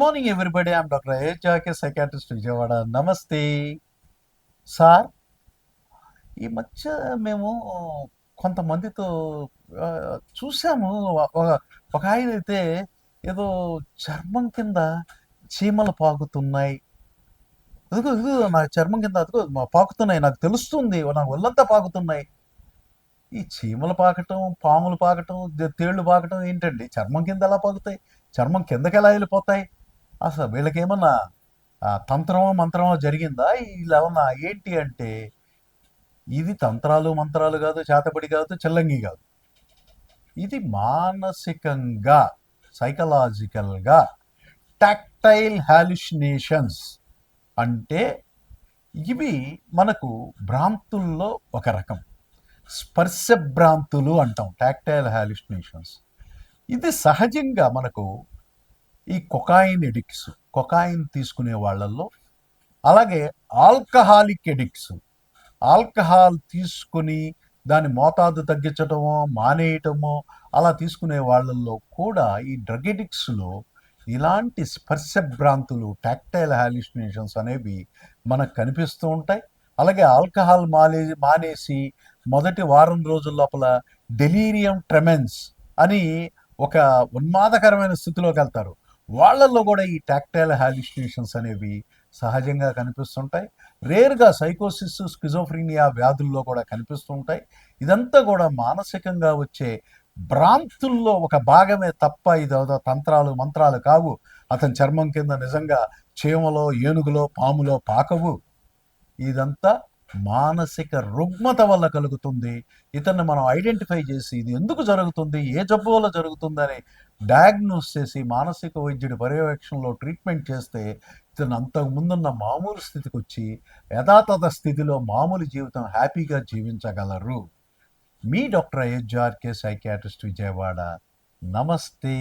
Morning everybody. I'm doctor ఏజాకే, psychiatrist, Vijayawada. నమస్తే sir. ఈ మధ్య మేము కొంతమందితో చూసాము. ఒక ఆయన అయితే ఏదో చర్మం కింద చీమలు పాకుతున్నాయి, అదిగో ఇదిగో నా చర్మం కింద అదిగో పాకుతున్నాయి, నాకు తెలుస్తుంది, నాకు ఒళ్ళంతా పాకుతున్నాయి. ఈ చీమలు పాకటం, పాములు పాకటం, తేళ్లు పాకటం ఏంటండి? చర్మం కింద ఎలా పాకుతాయి? చర్మం కిందకి ఎలా వెళ్ళిపోతాయి? అసలు వీళ్ళకేమన్నా తంత్రమో మంత్రమో జరిగిందా? వీళ్ళేమన్నా ఏంటి అంటే, ఇది తంత్రాలు మంత్రాలు కాదు, చేతబడి కాదు, చెల్లంగి కాదు. ఇది మానసికంగా, సైకలాజికల్గా టాక్టైల్ హాలుసినేషన్స్. అంటే ఇవి మనకు భ్రాంతుల్లో ఒక రకం. స్పర్శ భ్రాంతులు అంటాం, టాక్టైల్ హాలుసినేషన్స్. ఇది సహజంగా మనకు ఈ కొకాయిన్ ఎడిక్ట్స్, కొకాయిన్ తీసుకునే వాళ్ళల్లో, అలాగే ఆల్కహాలిక్ ఎడిక్ట్స్, ఆల్కహాల్ తీసుకుని దాని మోతాదు తగ్గించటమో మానేయటమో అలా తీసుకునే వాళ్ళల్లో కూడా ఈ డ్రగ్ ఎడిక్ట్స్లో ఇలాంటి స్పర్శ భ్రాంతులు, టాక్టైల్ హాలుసినేషన్స్ అనేవి మనకు కనిపిస్తూ ఉంటాయి. అలాగే ఆల్కహాల్ మానేసి మొదటి వారం రోజుల లోపల డెలీరియం ట్రెమెన్స్ అని ఒక ఉన్మాదకరమైన స్థితిలోకి వెళ్తారు. వాళ్ళల్లో కూడా ఈ టాక్టైల్ హాలుసినేషన్స్ అనేవి సహజంగా కనిపిస్తుంటాయి. రేర్గా సైకోసిస్, స్కిజోఫ్రీనియా వ్యాధుల్లో కూడా కనిపిస్తుంటాయి. ఇదంతా కూడా మానసికంగా వచ్చే భ్రాంతుల్లో ఒక భాగమే తప్ప ఇదేదో తంత్రాలు మంత్రాలు కావు. అతని చర్మం కింద నిజంగా చీమలో, ఏనుగులో, పాములో పాకవు. ఇదంతా మానసిక రుగ్మత వల్ల కలుగుతుంది. ఇతన్ని మనం ఐడెంటిఫై చేసి ఇది ఎందుకు జరుగుతుంది, ఏ జబ్బు వల్ల జరుగుతుందని డయాగ్నోస్ చేసి మానసిక వైద్యుడి పర్యవేక్షణలో ట్రీట్మెంట్ చేస్తే ఇతను అంతకు ముందున్న మామూలు స్థితికి వచ్చి యథాతథ స్థితిలో మామూలు జీవితం హ్యాపీగా జీవించగలరు. మీ డాక్టర్ ఏజాకే, సైకాట్రిస్ట్, విజయవాడ. నమస్తే.